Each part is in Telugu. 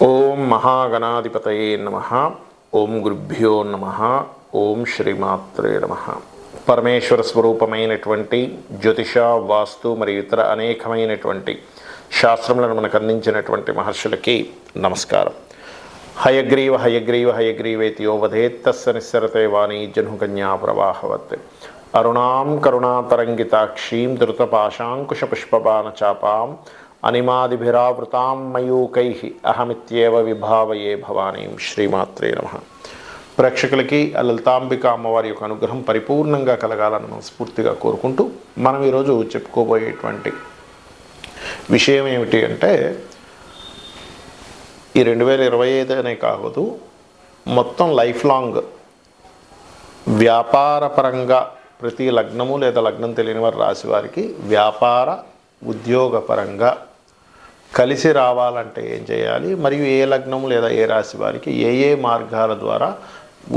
ఓం మహాగణాధిపతయే నమః. ఓం గురుభ్యో నమః. ఓం శ్రీమాత్రే నమః. పరమేశ్వర స్వరూపమైనటువంటి జ్యోతిష, వాస్తు మరియు ఇతర అనేకమైనటువంటి శాస్త్రములను మనకు అందించినటువంటి మహర్షులకి నమస్కారం. హయగ్రీవ హయగ్రీవ హయగ్రీవేతి యో వదేత్ తస్య నిస్సరతే వాణీ జహ్నుకన్యా ప్రవాహవత్. అరుణాం కరుణాతరంగితాక్షీం ధృతపాశాంకుశపుష్పబాణచాపాం అనిమాదిభిరావృతాం మయూకైః అహమిత్యేవ విభావయే భవానీం. శ్రీమాత్రే నమః. ప్రేక్షకులకి లలితాంబిక అమ్మవారి యొక్క అనుగ్రహం పరిపూర్ణంగా కలగాలని మనస్ఫూర్తిగా కోరుకుంటూ మనం ఈరోజు చెప్పుకోబోయేటువంటి విషయం ఏమిటి అంటే, ఈ 2025 అనే కాదు, మొత్తం లైఫ్ లాంగ్ వ్యాపారపరంగా ప్రతి లగ్నము లేదా లగ్నం తెలియని వారి రాశి వారికి వ్యాపార ఉద్యోగపరంగా కలిసి రావాలంటే ఏం చేయాలి, మరియు ఏ లగ్నము లేదా ఏ రాశి వారికి ఏ ఏ మార్గాల ద్వారా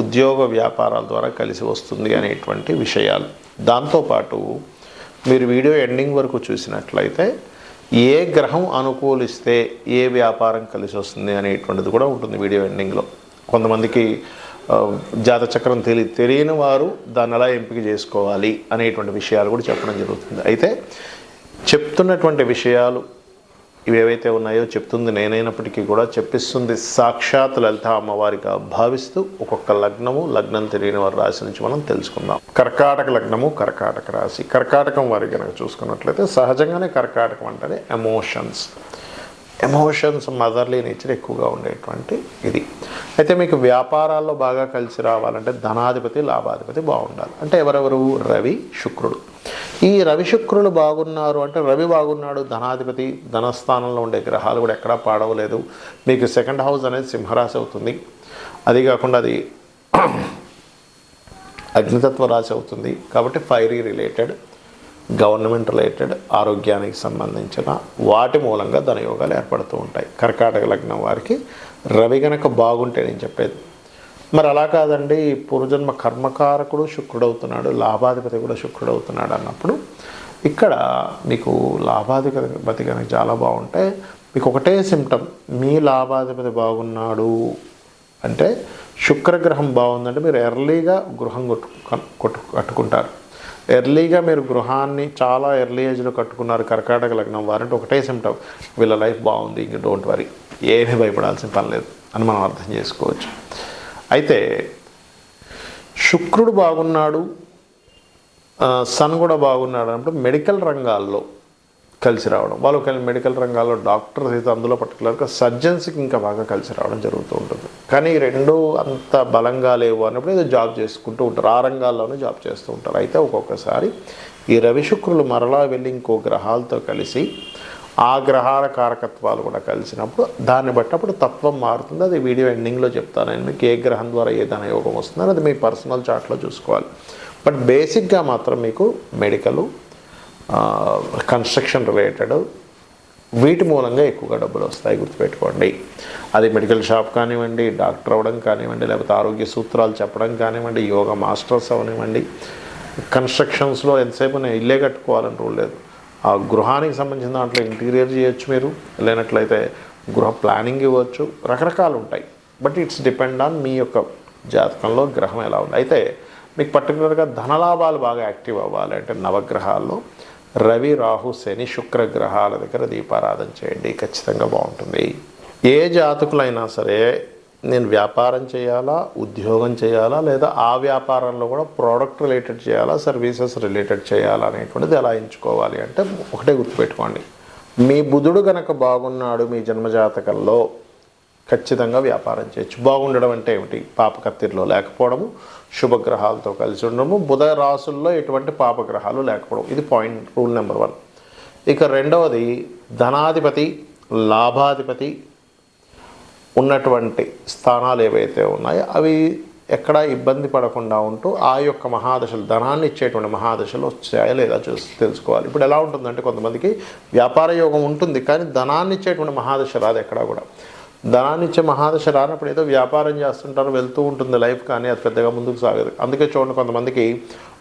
ఉద్యోగ వ్యాపారాల ద్వారా కలిసి వస్తుంది అనేటువంటి విషయాలు. దాంతోపాటు మీరు వీడియో ఎండింగ్ వరకు చూసినట్లయితే ఏ గ్రహం అనుకూలిస్తే ఏ వ్యాపారం కలిసి వస్తుంది అనేటువంటిది కూడా ఉంటుంది వీడియో ఎండింగ్లో. కొంతమందికి జాతచక్రం తెలియని వారు దాన్ని ఎలా ఎంపిక చేసుకోవాలి అనేటువంటి విషయాలు కూడా చెప్పడం జరుగుతుంది. అయితే చెప్తున్నటువంటి విషయాలు ఇవేవైతే ఉన్నాయో చెప్తుంది నేనైనప్పటికీ కూడా చెప్పిస్తుంది సాక్షాత్ లలిత అమ్మవారిగా భావిస్తూ ఒక్కొక్క లగ్నము, లగ్నం తెలియని వారి రాశి నుంచి మనం తెలుసుకుందాం. కర్కాటక లగ్నము, కర్కాటక రాశి. కర్కాటకం వారికి కనుక చూసుకున్నట్లయితే సహజంగానే కర్కాటకం అంటేనే ఎమోషన్స్ మదర్లీ నేచర్ ఎక్కువగా ఉండేటువంటి ఇది. అయితే మీకు వ్యాపారాల్లో బాగా కలిసి రావాలంటే ధనాధిపతి, లాభాధిపతి బాగుండాలి. అంటే ఎవరెవరు? రవి, శుక్రుడు. ఈ రవి శుక్రులు బాగున్నారు అంటే, రవి బాగున్నాడు, ధనాధిపతి, ధనస్థానంలో ఉండే గ్రహాలు కూడా ఎక్కడా పాడవలేదు. మీకు సెకండ్ హౌస్ అనేది సింహరాశి అవుతుంది. అది కాకుండా అది అగ్నితత్వ రాశి అవుతుంది. కాబట్టి ఫైరీ రిలేటెడ్, గవర్నమెంట్ రిలేటెడ్, ఆరోగ్యానికి సంబంధించిన వాటి మూలంగా ధనయోగాలు ఏర్పడుతూ ఉంటాయి. కర్కాటక లగ్నం వారికి రవి గనక బాగుంటే నేను చెప్పేది. మరి అలా కాదండి, పూర్వజన్మ కర్మకారకుడు శుక్రుడు అవుతున్నాడు, లాభాధిపతి కూడా శుక్రుడు అవుతున్నాడు అన్నప్పుడు ఇక్కడ మీకు లాభాధిపతి కనుక చాలా బాగుంటే మీకు ఒకటే సిమ్టమ్, మీ లాభాధిపతి బాగున్నాడు అంటే శుక్రగ్రహం బాగుందంటే మీరు ఎర్లీగా గృహం కట్టుకుంటారు. ఎర్లీగా మీరు గృహాన్ని చాలా ఎర్లీ ఏజ్లో కట్టుకున్నారు కర్కాటక లగ్నం వారంటే ఒకటే సిమ్టమ్, వీళ్ళ లైఫ్ బాగుంది, ఇంక డోంట్ వరీ, ఏమీ భయపడాల్సిన పని లేదు అని మనం అర్థం చేసుకోవచ్చు. అయితే శుక్రుడు బాగున్నాడు, సన్ కూడా బాగున్నాడు అన్నప్పుడు మెడికల్ రంగాల్లో కలిసి రావడం, వాళ్ళు మెడికల్ రంగాల్లో డాక్టర్స్ అయితే అందులో పర్టికులర్గా సర్జన్స్కి ఇంకా బాగా కలిసి రావడం జరుగుతూ ఉంటుంది. కానీ ఈ రెండు అంత బలంగా లేవు అన్నప్పుడు ఏదో జాబ్ చేసుకుంటూ ఉంటారు, ఆ రంగాల్లోనే జాబ్ చేస్తూ ఉంటారు. అయితే ఒక్కొక్కసారి ఈ రవి శుక్రులు మరలా వెళ్ళి ఇంకో గ్రహాలతో కలిసి ఆ గ్రహాల కారకత్వాలు కూడా కలిసినప్పుడు దాన్ని బట్టి అప్పుడు తత్వం మారుతుంది. అది వీడియో ఎండింగ్లో చెప్తాను నేను మీకు ఏ గ్రహం ద్వారా ఏదైనా యోగం వస్తుందని. అది మీ పర్సనల్ చార్ట్లో చూసుకోవాలి. బట్ బేసిక్గా మాత్రం మీకు మెడికల్, కన్స్ట్రక్షన్ రిలేటెడ్ వీటి మూలంగా ఎక్కువగా డబ్బులు వస్తాయి, గుర్తుపెట్టుకోండి. అది మెడికల్ షాప్ కానివ్వండి, డాక్టర్ అవ్వడం కానివ్వండి, లేకపోతే ఆరోగ్య సూత్రాలు చెప్పడం కానివ్వండి, యోగా మాస్టర్స్ అవనివ్వండి. కన్స్ట్రక్షన్స్లో ఎంతసేపు నేను ఇల్లే కట్టుకోవాలని రూల్ లేదు. ఆ గృహానికి సంబంధించిన దాంట్లో ఇంటీరియర్ చేయొచ్చు, మీరు లేనట్లయితే గృహ ప్లానింగ్ ఇవ్వచ్చు, రకరకాలు ఉంటాయి. But it's depend on me యొక్క జాతకంలో గ్రహం ఎలా ఉంది. అయితే మీకు పర్టికులర్గా ధనలాభాలు బాగా యాక్టివ్ అవ్వాలి అంటే నవగ్రహాల్లో రవి, రాహు, శని, శుక్ర గ్రహాల దగ్గర దీపారాధన చేయండి, ఖచ్చితంగా బాగుంటుంది. ఏ జాతకులైనా సరే నేను వ్యాపారం చేయాలా, ఉద్యోగం చేయాలా, లేదా ఆ వ్యాపారంలో కూడా ప్రోడక్ట్ రిలేటెడ్ చేయాలా, సర్వీసెస్ రిలేటెడ్ చేయాలా అనేటువంటిది ఎలా ఎంచుకోవాలి అంటే ఒకటే గుర్తుపెట్టుకోండి, మీ బుధుడు కనుక బాగున్నాడు మీ జన్మజాతకంలో ఖచ్చితంగా వ్యాపారం చేయొచ్చు. బాగుండడం అంటే ఏమిటి? పాపకత్తిరిలో లేకపోవడము, శుభగ్రహాలతో కలిసి ఉండడము, బుధ రాసుల్లో ఎటువంటి పాపగ్రహాలు లేకపోవడం. ఇది పాయింట్, రూల్ నెంబర్ 1. ఇక రెండవది, ధనాధిపతి, లాభాధిపతి ఉన్నటువంటి స్థానాలు ఏవైతే ఉన్నాయో అవి ఎక్కడా ఇబ్బంది పడకుండా ఉంటూ ఆ యొక్క మహాదశలు, ధనాన్ని ఇచ్చేటువంటి మహాదశలు వచ్చాయా లేదా తెలుసుకోవాలి. ఇప్పుడు ఎలా ఉంటుందంటే కొంతమందికి వ్యాపార యోగం ఉంటుంది కానీ ధనాన్ని ఇచ్చేటువంటి మహాదశ రాదు ఎక్కడా కూడా. ధనాన్ని ఇచ్చే మహాదశ రానప్పుడు ఏదో వ్యాపారం చేస్తుంటారు, వెళ్తూ ఉంటుంది లైఫ్, కానీ అది పెద్దగా ముందుకు సాగదు. అందుకే చూడండి, కొంతమందికి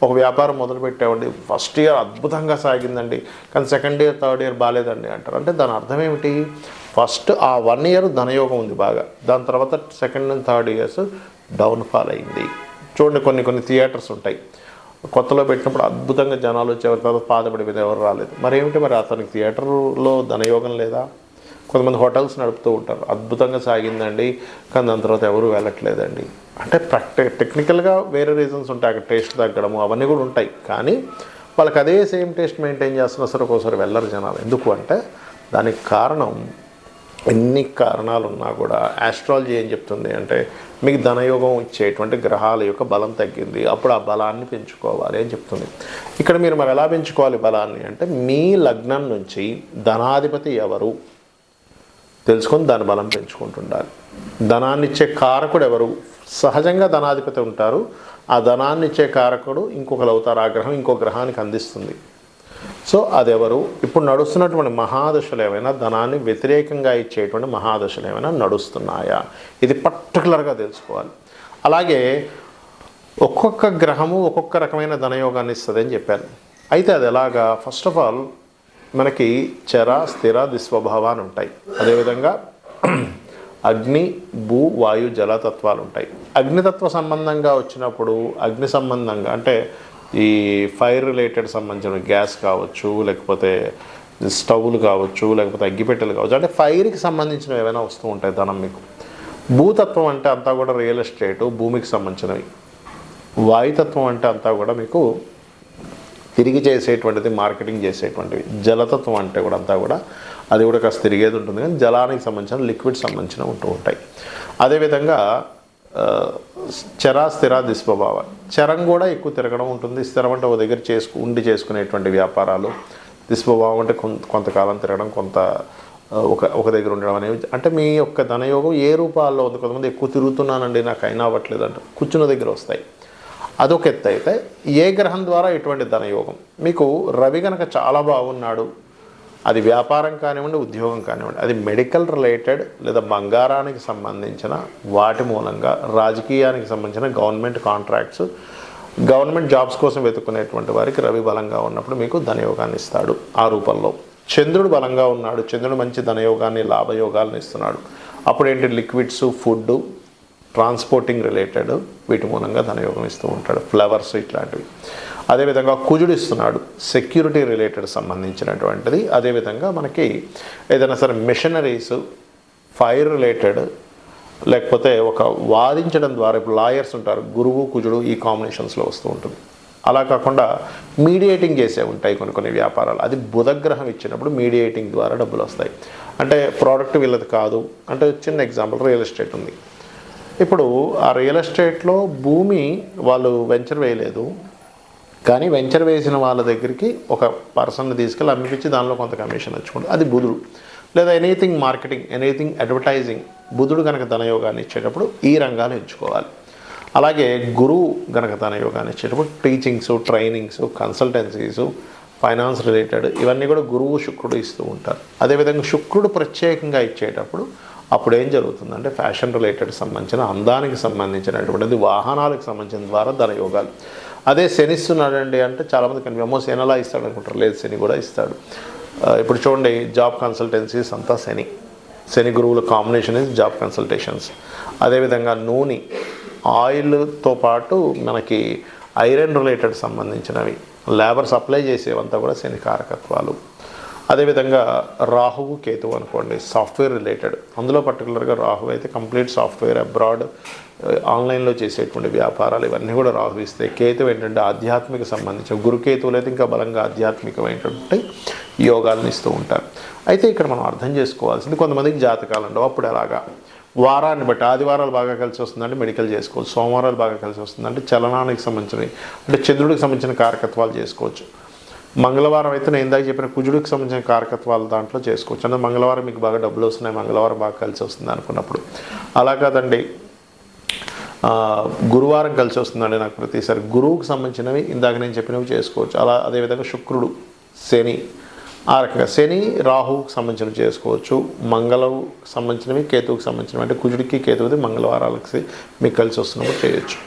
ఒక వ్యాపారం మొదలుపెట్టామండి, ఫస్ట్ ఇయర్ అద్భుతంగా సాగిందండి, కానీ సెకండ్ ఇయర్, థర్డ్ ఇయర్ బాగాలేదండి అంటారు. అంటే దాని అర్థం ఏమిటి? ఫస్ట్ ఆ 1 ఇయర్ ధనయోగం ఉంది బాగా, దాని తర్వాత second and third years downfall అయింది. చూడండి కొన్ని థియేటర్స్ ఉంటాయి, కొత్తలో పెట్టినప్పుడు అద్భుతంగా జనాలు వచ్చేవారు, తర్వాత బాధపడిపోయింది, ఎవరు రాలేదు. మరేమిటి, మరి అతనికి థియేటర్లో ధనయోగం లేదా? కొంతమంది హోటల్స్ నడుపుతూ ఉంటారు, అద్భుతంగా సాగిందండి కానీ దాని తర్వాత ఎవరు వెళ్ళట్లేదండి. అంటే టెక్నికల్గా వేరే రీజన్స్ ఉంటాయి, అక్కడ టేస్ట్ తగ్గడము అవన్నీ కూడా ఉంటాయి, కానీ వాళ్ళకి అదే సేమ్ టేస్ట్ మెయింటైన్ చేస్తున్నా సరే ఒక్కోసారి వెళ్ళరు జనాలు. ఎందుకు అంటే దానికి కారణం, ఎన్ని కారణాలు ఉన్నా కూడా ఆస్ట్రాలజీ ఏం చెప్తుంది అంటే మీకు ధనయోగం ఇచ్చేటువంటి గ్రహాల యొక్క బలం తగ్గింది, అప్పుడు ఆ బలాన్ని పెంచుకోవాలి అని చెప్తుంది. ఇక్కడ మీరు మరి ఎలా పెంచుకోవాలి బలాన్ని అంటే మీ లగ్నం నుంచి ధనాధిపతి ఎవరు తెలుసుకొని దాని బలం పెంచుకుంటుండాలి. ధనాన్ని ఇచ్చే కారకుడు ఎవరు? సహజంగా ధనాధిపతి ఉంటారు, ఆ ధనాన్ని ఇచ్చే కారకుడు ఇంకొకరు అవుతారు, ఆ గ్రహం ఇంకో గ్రహానికి అందిస్తుంది. సో అదెవరు? ఇప్పుడు నడుస్తున్నటువంటి మహాదశలు ఏమైనా ధనాన్ని వ్యతిరేకంగా ఇచ్చేటువంటి మహాదశలు ఏమైనా నడుస్తున్నాయా, ఇది పర్టికులర్గా తెలుసుకోవాలి. అలాగే ఒక్కొక్క గ్రహము ఒక్కొక్క రకమైన ధనయోగాన్ని ఇస్తుంది అని చెప్పాను. అయితే అది ఎలాగా? ఫస్ట్ ఆఫ్ ఆల్ మనకి చర స్థిర దిస్వభావ అని ఉంటాయి, అదేవిధంగా అగ్ని భూ వాయు జలతత్వాలు ఉంటాయి. అగ్నితత్వ సంబంధంగా వచ్చినప్పుడు అగ్ని సంబంధంగా అంటే ఈ ఫైర్ రిలేటెడ్ సంబంధించిన గ్యాస్ కావచ్చు, లేకపోతే స్టవ్లు కావచ్చు, లేకపోతే అగ్గిపెట్టెలు కావచ్చు, అంటే ఫైర్కి సంబంధించినవి ఏమైనా వస్తూ ఉంటాయి ధనం మీకు. భూతత్వం అంటే అంతా కూడా రియల్ ఎస్టేటు, భూమికి సంబంధించినవి. వాయుతత్వం అంటే అంతా కూడా మీకు తిరిగి చేసేటువంటిది, మార్కెటింగ్ చేసేటువంటివి. జలతత్వం అంటే కూడా అంతా కూడా అది కూడా కాస్త తిరిగేది ఉంటుంది, కానీ జలానికి సంబంధించిన లిక్విడ్ సంబంధించిన ఉంటూ ఉంటాయి. అదేవిధంగా చర స్థిర దిస్వభావ, చరం కూడా ఎక్కువ తిరగడం ఉంటుంది, స్థిరం అంటే ఒక దగ్గర చేసుకునేటువంటి వ్యాపారాలు, దిస్వభావం అంటే కొంతకాలం తిరగడం, ఒక దగ్గర ఉండడం అనేవి. అంటే మీ యొక్క ధనయోగం ఏ రూపాల్లో ఉంది. కొంతమంది ఎక్కువ తిరుగుతున్నానండి నాకు అయినా అవ్వట్లేదు అంటే కూర్చున్న దగ్గర వస్తాయి, అదొక ఎత్తు. అయితే ఏ గ్రహం ద్వారా ఎటువంటి ధనయోగం? మీకు రవి కనుక చాలా బాగున్నాడు, అది వ్యాపారం కానివ్వండి, ఉద్యోగం కానివ్వండి, అది మెడికల్ రిలేటెడ్ లేదా బంగారానికి సంబంధించిన వాటి మూలంగా, రాజకీయానికి సంబంధించిన గవర్నమెంట్ కాంట్రాక్ట్స్, గవర్నమెంట్ జాబ్స్ కోసం వెతుక్కునేటువంటి వారికి రవి బలంగా ఉన్నప్పుడు మీకు ధనయోగాన్ని ఇస్తాడు ఆ రూపంలో. చంద్రుడు బలంగా ఉన్నాడు, చంద్రుడు మంచి ధనయోగాన్ని, లాభయోగాలను ఇస్తున్నాడు. అప్పుడు ఏంటి, లిక్విడ్స్, ఫుడ్, ట్రాన్స్పోర్టింగ్ రిలేటెడ్ వీటి మూలంగా ధనయోగం ఇస్తూ ఉంటాడు, ఫ్లవర్స్ ఇట్లాంటివి. అదేవిధంగా కుజుడు ఇస్తున్నాడు, సెక్యూరిటీ రిలేటెడ్ సంబంధించినటువంటిది. అదేవిధంగా మనకి ఏదైనా సరే మిషనరీస్, ఫైర్ రిలేటెడ్, లేకపోతే ఒక వాదించడం ద్వారా, ఇప్పుడు లాయర్స్ ఉంటారు, గురువు కుజుడు ఈ కాంబినేషన్స్లో వస్తూ ఉంటుంది. అలా కాకుండా మీడియేటింగ్ చేసే ఉంటాయి కొన్ని వ్యాపారాలు, అది బుధగ్రహం ఇచ్చినప్పుడు మీడియేటింగ్ ద్వారా డబ్బులు వస్తాయి. అంటే ప్రోడక్ట్ వీళ్ళది కాదు అంటే, చిన్న ఎగ్జాంపుల్ రియల్ ఎస్టేట్ ఉంది. ఇప్పుడు ఆ రియల్ ఎస్టేట్లో భూమి వాళ్ళు వెంచర్ వేయలేదు, కానీ వెంచర్ వేసిన వాళ్ళ దగ్గరికి ఒక పర్సన్ని తీసుకెళ్ళి అమ్మిపించి దానిలో కొంత కమిషన్ వచ్చుకుంటుంది, అది బుధుడు. లేదా ఎనీథింగ్ మార్కెటింగ్, ఎనీథింగ్ అడ్వర్టైజింగ్, బుధుడు కనుక ధనయోగాన్ని ఇచ్చేటప్పుడు ఈ రంగాలు ఎంచుకోవాలి. అలాగే గురువు గనక ధనయోగాన్ని ఇచ్చేటప్పుడు teachings, trainings, consultancies, finance related ఇవన్నీ కూడా గురువు శుక్రుడు ఇస్తూ ఉంటారు. అదేవిధంగా శుక్రుడు ప్రత్యేకంగా ఇచ్చేటప్పుడు అప్పుడు ఏం జరుగుతుందంటే ఫ్యాషన్ రిలేటెడ్ సంబంధించిన, అందానికి సంబంధించినటువంటిది, వాహనాలకు సంబంధించిన ద్వారా ధనయోగాలు. అదే శని ఇస్తున్నాడండి అంటే చాలామంది కనిపి శని ఎలా ఇస్తాడు అనుకుంటారు, లేదు శని కూడా ఇస్తాడు. ఇప్పుడు చూడండి జాబ్ కన్సల్టెన్సీస్ అంతా శని గురువుల కాంబినేషన్ ఇస్ జాబ్ కన్సల్టేషన్స్. అదేవిధంగా నూనె, ఆయిల్తో పాటు మనకి ఐరన్ రిలేటెడ్ సంబంధించినవి, లేబర్ సప్లై చేసేవంతా కూడా శని కారకత్వాలు. అదేవిధంగా రాహువు కేతువు అనుకోండి, సాఫ్ట్వేర్ రిలేటెడ్, అందులో పర్టికులర్గా రాహు అయితే కంప్లీట్ సాఫ్ట్వేర్, అబ్రాడ్, ఆన్లైన్లో చేసేటువంటి వ్యాపారాలు ఇవన్నీ కూడా రాహు ఇస్తాయి. కేతువు ఏంటంటే ఆధ్యాత్మిక సంబంధించిన, గురుకేతువులు అయితే ఇంకా బలంగా ఆధ్యాత్మికమైనటువంటి యోగాలను ఇస్తూ ఉంటారు. అయితే ఇక్కడ మనం అర్థం చేసుకోవాల్సింది, కొంతమందికి జాతకాలు ఉండవు, అప్పుడు ఎలాగా వారాన్ని బట్టి, ఆదివారాలు బాగా కలిసి వస్తుందంటే మెడికల్ చేసుకోవచ్చు, సోమవారాలు బాగా కలిసి వస్తుందంటే చలనానికి సంబంధించినవి, అంటే చంద్రుడికి సంబంధించిన కారకత్వాలు చేసుకోవచ్చు. మంగళవారం అయితే నేను ఇందాక చెప్పిన కుజుడికి సంబంధించిన కారకత్వాలు దాంట్లో చేసుకోవచ్చు. అంటే మంగళవారం మీకు బాగా డబ్బులు వస్తున్నాయి, మంగళవారం బాగా కలిసి వస్తుంది అనుకున్నప్పుడు. అలా కాదండి గురువారం కలిసి వస్తుందండి నాకు ప్రతిసారి, గురువుకు సంబంధించినవి ఇందాక నేను చెప్పినవి చేసుకోవచ్చు. అలా అదేవిధంగా శుక్రుడు, శని, ఆ రకంగా శని రాహువుకి సంబంధించినవి చేసుకోవచ్చు. మంగళకు సంబంధించినవి, కేతువుకి సంబంధించినవి, అంటే కుజుడికి కేతువుది మంగళవారాలకి మీకు కలిసి వస్తున్నప్పుడు చేయొచ్చు.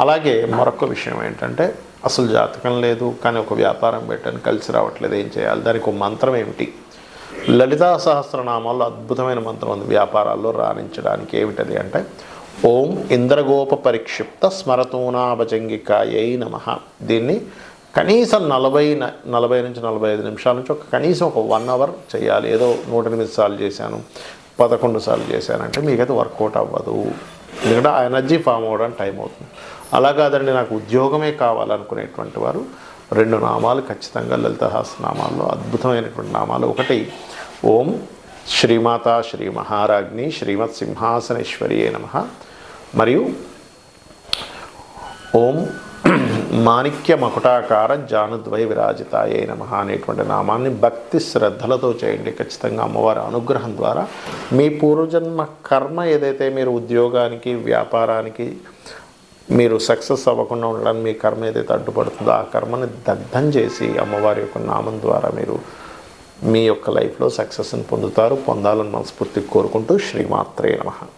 అలాగే మరొక విషయం ఏంటంటే, అసలు జాతకం లేదు కానీ ఒక వ్యాపారం పెట్టాను కలిసి రావట్లేదు, ఏం చేయాలి, దానికి ఒక మంత్రం ఏమిటి? లలితా సహస్రనామాల్లో అద్భుతమైన మంత్రం ఉంది వ్యాపారాల్లో రాణించడానికి. ఏమిటది అంటే ఓం ఇంద్రగోప పరిక్షిప్త స్మరతూనాభజంగికాయై నమః. దీన్ని కనీసం 40 నుంచి 45 నిమిషాల నుంచి కనీసం ఒక 1 అవర్ చేయాలి. ఏదో 108 సార్లు చేశాను, 11 సార్లు చేశానంటే మీకైతే వర్కౌట్ అవ్వదు. ఎందుకంటే ఆ ఎనర్జీ ఫామ్ అవ్వడానికి టైం అవుతుంది. అలా కాదండి నాకు ఉద్యోగమే కావాలనుకునేటువంటి వారు 2 నామాలు ఖచ్చితంగా లలిత సహస్రనామాల్లో అద్భుతమైనటువంటి నామాలు. ఒకటి ఓం శ్రీమాత శ్రీ మహారాజ్ని శ్రీమత్ సింహాసనేశ్వరియే నమః, మరియు ఓం మాణిక్య మకుటాకార జానుద్వయ విరాజితాయే నమః అనేటువంటి నామాన్ని భక్తి శ్రద్ధలతో చేయండి. ఖచ్చితంగా అమ్మవారి అనుగ్రహం ద్వారా మీ పూర్వజన్మ కర్మ ఏదైతే మీరు ఉద్యోగానికి వ్యాపారానికి మీరు సక్సెస్ అవ్వకుండా ఉండడానికి మీ కర్మ ఏదైతే అడ్డుపడుతుందో ఆ కర్మని దగ్ధం చేసి అమ్మవారి యొక్క నామం ద్వారా మీరు మీ యొక్క లైఫ్లో సక్సెస్ని పొందాలని మనస్ఫూర్తిగా కోరుకుంటూ శ్రీమాత్రే నమః.